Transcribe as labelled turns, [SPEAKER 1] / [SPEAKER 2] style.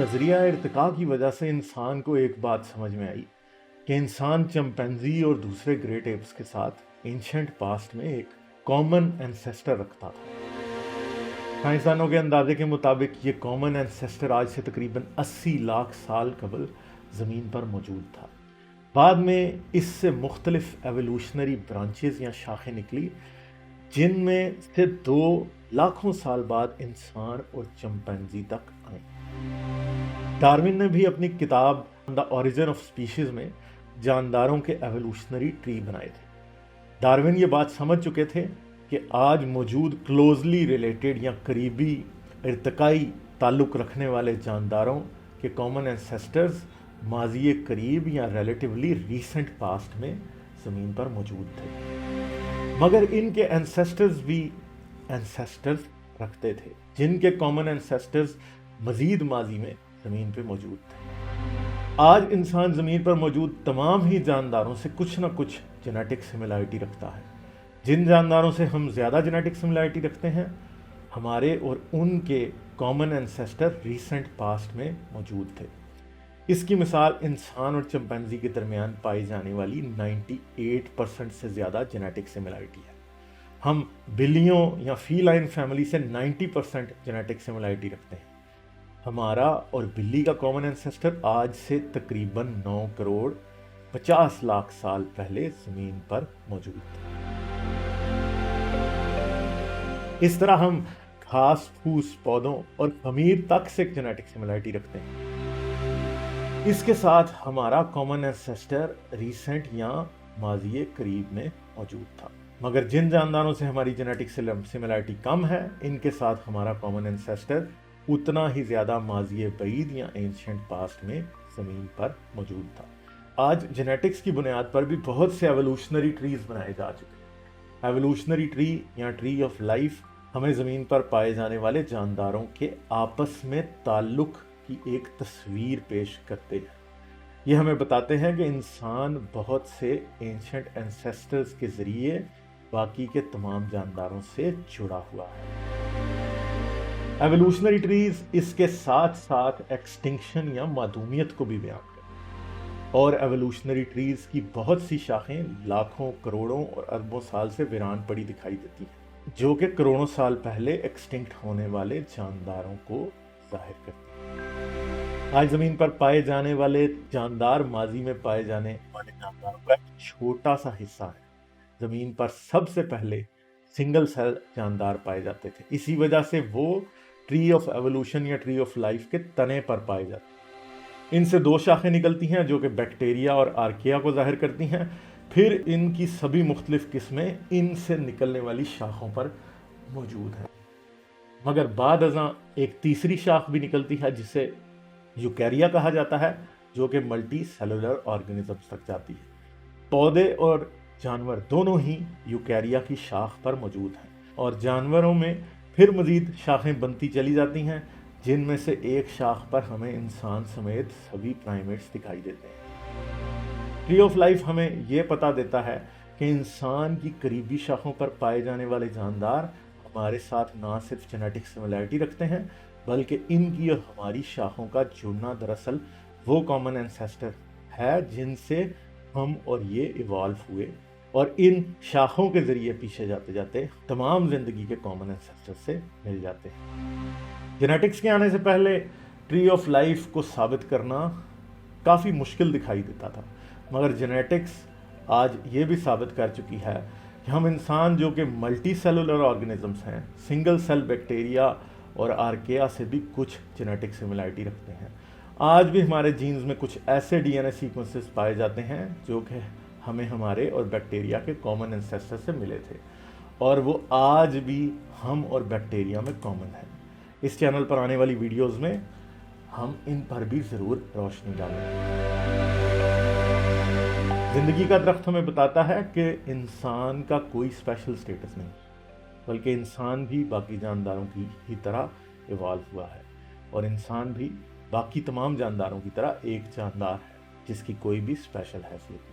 [SPEAKER 1] نظریہ ارتقاء کی وجہ سے انسان کو ایک بات سمجھ میں آئی کہ انسان چمپینزی اور دوسرے گریٹ ایپس کے ساتھ اینشنٹ پاسٹ میں ایک کامن اینسیسٹر رکھتا تھا۔ سائنسدانوں کے اندازے کے مطابق یہ کامن اینسیسٹر آج سے تقریباً 80 لاکھ سال قبل زمین پر موجود تھا۔ بعد میں اس سے مختلف ایوولوشنری برانچز یا شاخیں نکلی جن میں سے 2 لاکھوں سال بعد انسان اور چمپینزی تک آئیں۔ ڈارون نے بھی اپنی کتاب دی اوریجن آف اسپیشیز میں جانداروں کے ایوولوشنری ٹری بنائے تھے۔ ڈارون یہ بات سمجھ چکے تھے کہ آج موجود کلوزلی ریلیٹڈ یا قریبی ارتقائی تعلق رکھنے والے جانداروں کے کامن اینسیسٹرز ماضی قریب یا ریلیٹیولی ریسنٹ پاسٹ میں زمین پر موجود تھے، مگر ان کے اینسیسٹرز بھی اینسیسٹرز رکھتے تھے جن کے کامن اینسیسٹرز مزید ماضی میں زمین پہ موجود تھے۔ آج انسان زمین پر موجود تمام ہی جانداروں سے کچھ نہ کچھ جینیٹک سملیرٹی رکھتا ہے۔ جن جانداروں سے ہم زیادہ جینیٹک سملیرٹی رکھتے ہیں، ہمارے اور ان کے کامن اینسیسٹر ریسنٹ پاسٹ میں موجود تھے۔ اس کی مثال انسان اور چمپینزی کے درمیان پائی جانے والی 98% سے زیادہ جینیٹک سملیرٹی ہے۔ ہم بلیوں یا فی لائن فیملی سے 90% جینیٹک سملیرٹی رکھتے ہیں۔ ہمارا اور بلی کا کامن اینسیسٹر آج سے تقریباً 9 کروڑ 50 لاکھ سال پہلے زمین پر موجود تھا۔ اس طرح ہم گھاس پھوس پودوں اور خمیر تک سے جینیٹک سملیرٹی رکھتے ہیں۔ اس کے ساتھ ہمارا کامن اینسیسٹر ریسنٹ یا ماضی قریب میں موجود تھا، مگر جن جانداروں سے ہماری جینیٹک سملیرٹی کم ہے، ان کے ساتھ ہمارا کامن اینسیسٹر اتنا ہی زیادہ ماضی بعید یا اینشنٹ پاسٹ میں زمین پر موجود تھا۔ آج جینیٹکس کی بنیاد پر بھی بہت سے ایوولوشنری ٹریز بنائے جا چکے ہیں۔ ایوولوشنری ٹری یا ٹری آف لائف ہمیں زمین پر پائے جانے والے جانداروں کے آپس میں تعلق کی ایک تصویر پیش کرتے ہیں۔ یہ ہمیں بتاتے ہیں کہ انسان بہت سے اینشنٹ اینسیسٹرز کے ذریعے باقی کے تمام جانداروں سے جڑا ہوا ہے۔ ایوولوشنری ٹریز اس کے ساتھ ساتھ ایکسٹنکشن یا معدومیت کو بھی بیان کرتے ہیں، اور ایوولوشنری ٹریز کی بہت سی شاخیں لاکھوں، کروڑوں اور اربوں سال سے ویران پڑی دکھائی دیتی ہیں، جو کہ کروڑوں سال پہلے ایکسٹنکٹ ہونے والے جانداروں کو ظاہر کرتی ہیں۔ آج زمین پر پائے جانے والے جاندار ماضی میں پائے جانے والے جانداروں کا ایک چھوٹا سا حصہ ہے۔ زمین پر سب سے پہلے سنگل سیل جاندار پائے جاتے تھے، اسی وجہ سے وہ ٹری آف ایوولوشن یا ٹری آف لائف کے تنے پر پائے جاتے ہیں۔ ان سے 2 شاخیں نکلتی ہیں جو کہ بیکٹیریا اور آرکیا کو ظاہر کرتی ہیں، پھر ان کی سبھی مختلف قسمیں ان سے نکلنے والی شاخوں پر موجود ہیں، مگر بعد ازاں ایک تیسری شاخ بھی نکلتی ہے جسے یوکیریا کہا جاتا ہے، جو کہ ملٹی سیلولر آرگنزمز تک جاتی ہے۔ پودے اور جانور دونوں ہی یوکیریا کی شاخ پر موجود ہیں، اور جانوروں میں پھر مزید شاخیں بنتی چلی جاتی ہیں، جن میں سے ایک شاخ پر ہمیں انسان سمیت سبھی پرائمیٹس دکھائی دیتے ہیں۔ ٹری آف لائف ہمیں یہ پتہ دیتا ہے کہ انسان کی قریبی شاخوں پر پائے جانے والے جاندار ہمارے ساتھ نہ صرف جینیٹک سملیرٹی رکھتے ہیں، بلکہ ان کی اور ہماری شاخوں کا جڑنا دراصل وہ کامن اینسیسٹر ہے جن سے ہم اور یہ ایوالو ہوئے، اور ان شاخوں کے ذریعے پیچھے جاتے جاتے تمام زندگی کے کامن اینسیسٹر سے مل جاتے ہیں۔ جینیٹکس کے آنے سے پہلے ٹری آف لائف کو ثابت کرنا کافی مشکل دکھائی دیتا تھا، مگر جینیٹکس آج یہ بھی ثابت کر چکی ہے کہ ہم انسان جو کہ ملٹی سیلولر آرگنزمز ہیں، سنگل سیل بیکٹیریا اور آرکیا سے بھی کچھ جینیٹک سملیرٹی رکھتے ہیں۔ آج بھی ہمارے جینز میں کچھ ایسے ڈی این اے سیکوینسز پائے جاتے ہیں جو کہ ہمیں ہمارے اور بیکٹیریا کے کامن اینسیسٹر سے ملے تھے، اور وہ آج بھی ہم اور بیکٹیریا میں کامن ہیں۔ اس چینل پر آنے والی ویڈیوز میں ہم ان پر بھی ضرور روشنی ڈالیں گے۔ زندگی کا درخت ہمیں بتاتا ہے کہ انسان کا کوئی اسپیشل سٹیٹس نہیں، بلکہ انسان بھی باقی جانداروں کی ہی طرح ایوالو ہوا ہے، اور انسان بھی باقی تمام جانداروں کی طرح ایک جاندار ہے جس کی کوئی بھی اسپیشل حیثیت نہیں۔